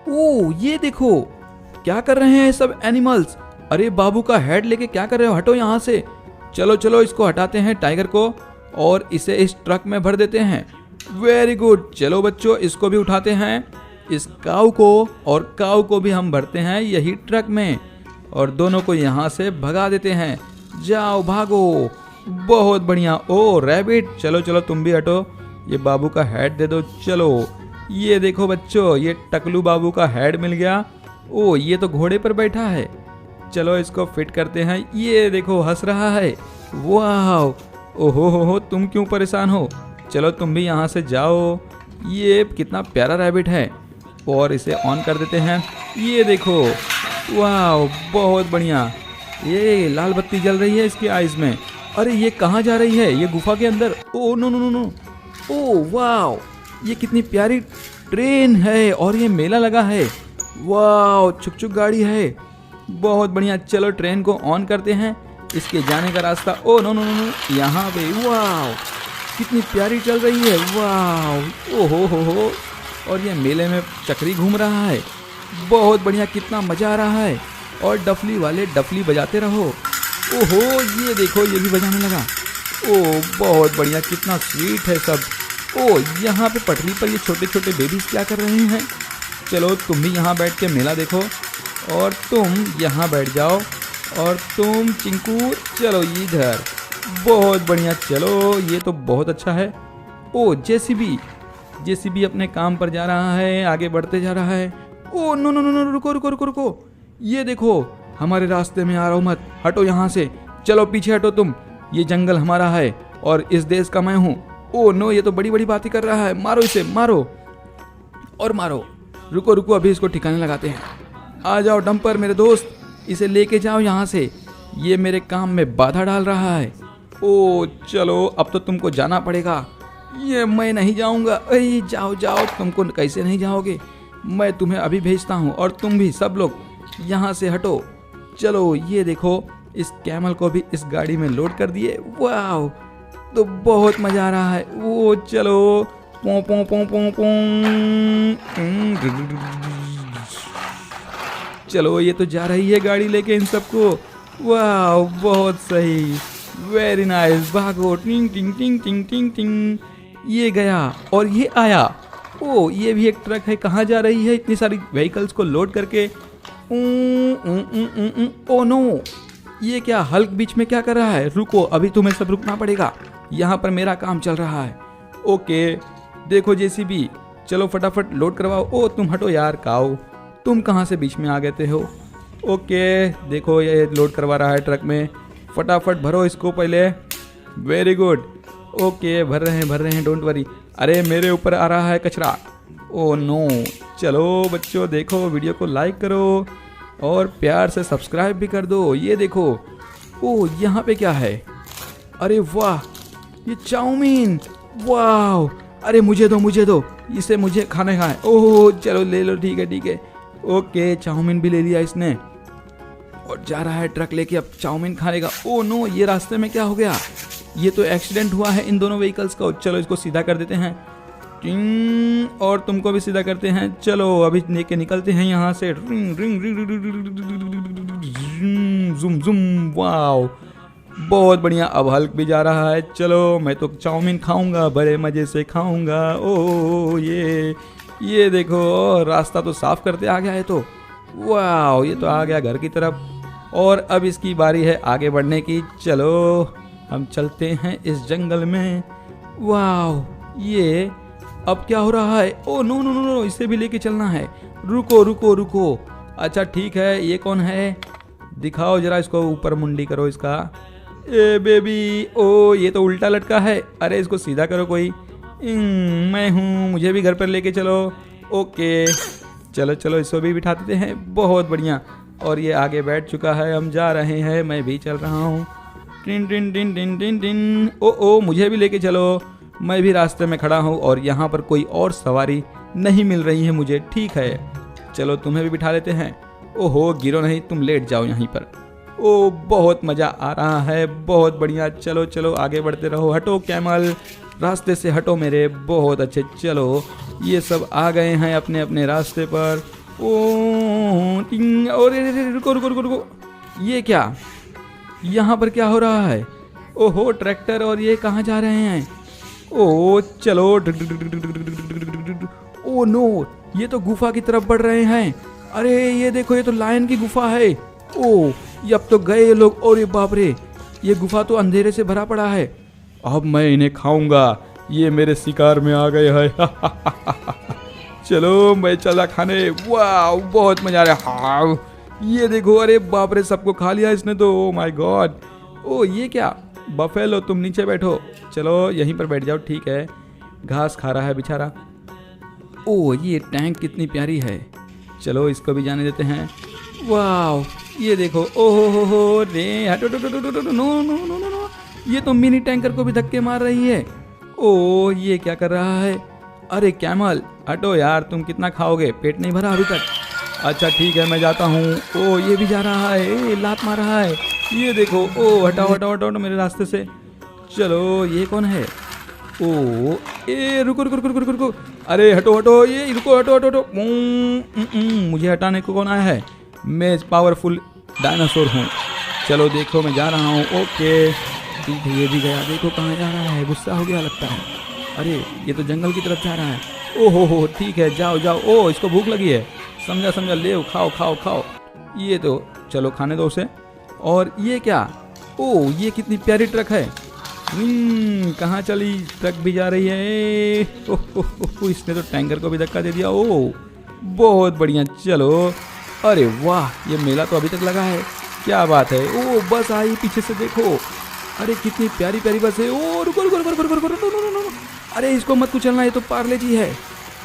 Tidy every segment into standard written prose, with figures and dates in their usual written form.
ओ ये देखो, क्या कर रहे हैं सब एनिमल्स। अरे बाबू का हेड लेके क्या कर रहे हो, हटो यहाँ से। चलो चलो इसको हटाते हैं टाइगर को और इसे इस ट्रक में भर देते हैं। वेरी गुड, चलो बच्चों इसको भी उठाते हैं, इस काऊ को और काऊ को भी हम भरते हैं यही ट्रक में और दोनों को यहाँ से भगा देते हैं। जाओ भागो, बहुत बढ़िया। ओ रैबिट, चलो चलो तुम भी हटो, ये बाबू का हेड दे दो। चलो ये देखो बच्चों, ये टकलू बाबू का हेड मिल गया। ओ ये तो घोड़े पर बैठा है, चलो इसको फिट करते हैं। ये देखो हंस रहा है, वाह। ओहो हो, तुम क्यों परेशान हो, चलो तुम भी यहाँ से जाओ। ये कितना प्यारा रैबिट है और इसे ऑन कर देते हैं। ये देखो, वाह बहुत बढ़िया। ये लाल बत्ती जल रही है इसकी आइज में। अरे ये कहाँ जा रही है, ये गुफा के अंदर। Oh no no no no, ओ वाह, ये कितनी प्यारी ट्रेन है और ये मेला लगा है। वाह छुक छुक गाड़ी है, बहुत बढ़िया। चलो ट्रेन को ऑन करते हैं, इसके जाने का रास्ता। Oh no no no no, यहाँ पे वाह कितनी प्यारी चल रही है, वाह। ओ हो, और ये मेले में चक्री घूम रहा है, बहुत बढ़िया, कितना मजा आ रहा है। और डफली वाले डफली बजाते रहो। ओहो ये देखो, ये भी बजाने लगा। ओ बहुत बढ़िया, कितना स्वीट है सब। ओ यहाँ पे पटरी पर ये छोटे छोटे बेबीज क्या कर रहे हैं। चलो तुम भी यहाँ बैठ के मेला देखो और तुम यहाँ बैठ जाओ और तुम चिंकू चलो इधर, बहुत बढ़िया। चलो ये तो बहुत अच्छा है। ओ जेसीबी अपने काम पर जा रहा है, आगे बढ़ते जा रहा है। Oh no no no no, रुको रुको रुको रुको, ये देखो हमारे रास्ते में आ रहा हूँ मत, हटो यहाँ से। चलो पीछे हटो तुम, ये जंगल हमारा है और इस देश का मैं हूँ। ओ नो, ये तो बड़ी बड़ी बातें कर रहा है, मारो इसे, मारो और मारो। रुको रुको, अभी इसको ठिकाने लगाते हैं। आ जाओ डंपर मेरे दोस्त, इसे लेके जाओ यहाँ से, ये मेरे काम में बाधा डाल रहा है। ओ चलो अब तो तुमको जाना पड़ेगा। ये मैं नहीं जाऊँगा। अरे जाओ जाओ, तुमको कैसे नहीं जाओगे, मैं तुम्हें अभी भेजता हूँ और तुम भी सब लोग यहाँ से हटो। चलो ये देखो, इस कैमल को भी इस गाड़ी में लोड कर दिए। वाह तो बहुत मज़ा आ रहा है। वो चलो पों पों पों पों पों। चलो ये तो जा रही है गाड़ी लेके इन सबको। वाह बहुत सही, वेरी नाइस। भागो, टिंग टिंग टिंग टिंग टिंग टिंग। ये गया और ये आया। ओ ये भी एक ट्रक है, कहाँ जा रही है इतनी सारी व्हीकल्स को लोड करके। ओ नो, ये क्या हल्क बीच में क्या कर रहा है। रुको, अभी तुम्हें सब रुकना पड़ेगा, यहाँ पर मेरा काम चल रहा है। ओके देखो जेसीबी, चलो फटाफट लोड करवाओ। ओ तुम हटो यार काऊ, तुम कहाँ से बीच में आ गए थे हो। ओके देखो ये लोड करवा रहा है ट्रक में, फटाफट भरो इसको पहले। वेरी गुड, ओके भर रहे हैं, डोंट वरी। अरे मेरे ऊपर आ रहा है कचरा। ओ नो, चलो बच्चों देखो, वीडियो को लाइक करो और प्यार से सब्सक्राइब भी कर दो। ये देखो, ओ यहाँ पे क्या है, अरे वाह ये चाउमीन, वाह। अरे मुझे दो, इसे मुझे खाने का है। ओह चलो ले लो, ठीक है। ओके चाउमीन भी ले लिया इसने और जा रहा है ट्रक लेके अब चाउमीन खाने का। ओ नो, ये रास्ते में क्या हो गया, ये तो एक्सीडेंट हुआ है इन दोनों व्हीकल्स का। चलो इसको सीधा कर देते हैं और तुमको भी सीधा करते हैं। चलो अभी लेके निकलते हैं यहाँ से। जुम जुम, वाओ बहुत बढ़िया। अब हल्क भी जा रहा है। चलो मैं तो चाउमीन खाऊंगा, बड़े मज़े से खाऊंगा। ओ ये देखो, रास्ता तो साफ करते आ गया है तो। वाह ये तो आ गया घर की तरफ और अब इसकी बारी है आगे बढ़ने की। चलो हम चलते हैं इस जंगल में। वाह ये अब क्या हो रहा है। Oh no no no no, इसे भी लेके चलना है। रुको। अच्छा ठीक है, ये कौन है, दिखाओ जरा इसको, ऊपर मुंडी करो इसका। ए बेबी, ओ ये तो उल्टा लटका है। अरे इसको सीधा करो कोई। मैं हूँ, मुझे भी घर पर लेके चलो। ओके चलो इसको भी बिठा देते हैं, बहुत बढ़िया। और ये आगे बैठ चुका है, हम जा रहे हैं, मैं भी चल रहा हूँ। टिन टिन टिन टिन टिन टिन। ओ मुझे भी लेके चलो, मैं भी रास्ते में खड़ा हूँ और यहाँ पर कोई और सवारी नहीं मिल रही है मुझे। ठीक है चलो तुम्हें भी बिठा लेते हैं। ओहो गिरो नहीं, तुम लेट जाओ यहीं पर। ओ बहुत मज़ा आ रहा है, बहुत बढ़िया। चलो आगे बढ़ते रहो। हटो कैमल, रास्ते से हटो मेरे, बहुत अच्छे। चलो ये सब आ गए हैं अपने अपने रास्ते पर। ओ टिंग, और रुको रुको रुको रुको, ये क्या, यहाँ पर क्या हो रहा है? ओहो ट्रैक्टर, और ये कहाँ जा रहे हैं? ओ चलो, ओ नो, ये तो गुफा की तरफ बढ़ रहे हैं। अरे ये देखो, ये तो लायन की गुफा है। ओ ये अब तो गए ये लोग। और बाप रे, ये गुफा तो अंधेरे से भरा पड़ा है। अब मैं इन्हें खाऊंगा, ये मेरे शिकार में आ गए हैं। चलो मैं चला खाने। वाह बहुत मजा आ रहा है। हाँ ये देखो, अरे बाप रे, सबको खा लिया इसने तो। Oh my God. ओ ये क्या, बफेलो तुम नीचे बैठो। चलो यहीं पर बैठ जाओ, ठीक है, घास खा रहा है बेचारा। ओ ये टैंक कितनी प्यारी है, चलो इसको भी जाने देते हैं। वाह ये देखो, ओहो हो रे, हटो no no no no no, ये तो मिनी टैंकर को भी धक्के मार रही है। ओ ये क्या कर रहा है? अरे कैमल हटो यार, तुम कितना खाओगे, पेट नहीं भरा अभी तक? अच्छा ठीक है मैं जाता हूँ। ओ ये भी जा रहा है, लात मार रहा है। ये देखो, ओ हटाओ हटाओ हटाओ मेरे रास्ते से। चलो ये कौन है? ओ ए रुको रुको रुको रुको रुको, अरे हटो हटो, ये रुको, हटो हटो हटो। मुझे हटाने को कौन आया है? मैं पावरफुल डायनासोर हूँ। चलो देखो मैं जा रहा हूँ। ओके ठीक है, ये भी गया। देखो कहाँ जा रहा है, गुस्सा हो गया लगता है। अरे ये तो जंगल की तरफ जा रहा है। ओहो हो ठीक है, जाओ जाओ। ओ इसको भूख लगी है, समझा समझा, ले खाओ खाओ खाओ। ये तो चलो खाने दो उसे। और ये क्या, ओ ये कितनी प्यारी ट्रक है। कहाँ चली, ट्रक भी जा रही है। ओह इसने तो टैंकर को भी धक्का दे दिया। ओ बहुत बढ़िया, चलो। अरे वाह ये मेला तो अभी तक लगा है, क्या बात है। ओ बस आई पीछे से, देखो, अरे कितनी प्यारी प्यारी बस है। ओ रुको रुको रुको रुको रुको रुको रुको रुको, अरे इसको मत कुचलना, ये तो पार्ले जी है,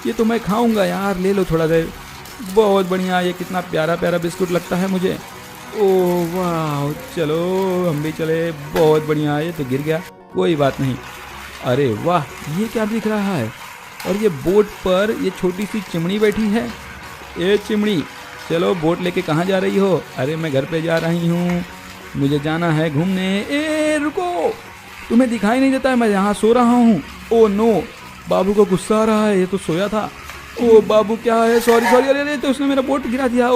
ये तो मैं खाऊंगा यार, ले लो थोड़ा देर। बहुत बढ़िया, ये कितना प्यारा प्यारा बिस्कुट लगता है मुझे। ओ वाह चलो हम भी चले। बहुत बढ़िया, ये तो गिर गया, कोई बात नहीं। अरे वाह ये क्या दिख रहा है, और ये बोट पर ये छोटी सी चिमनी बैठी है। ये चिमनी, चलो बोट लेके कहाँ जा रही हो? अरे मैं घर पे जा रही हूँ, मुझे जाना है घूमने। ए रुको, तुम्हें दिखाई नहीं देता है मैं यहाँ सो रहा हूँ? ओ नो, बाबू को गुस्सा आ रहा है, ये तो सोया था। ओ बाबू क्या है, सॉरी सॉरी, अरे तो उसने मेरा बोट गिरा दिया। ओ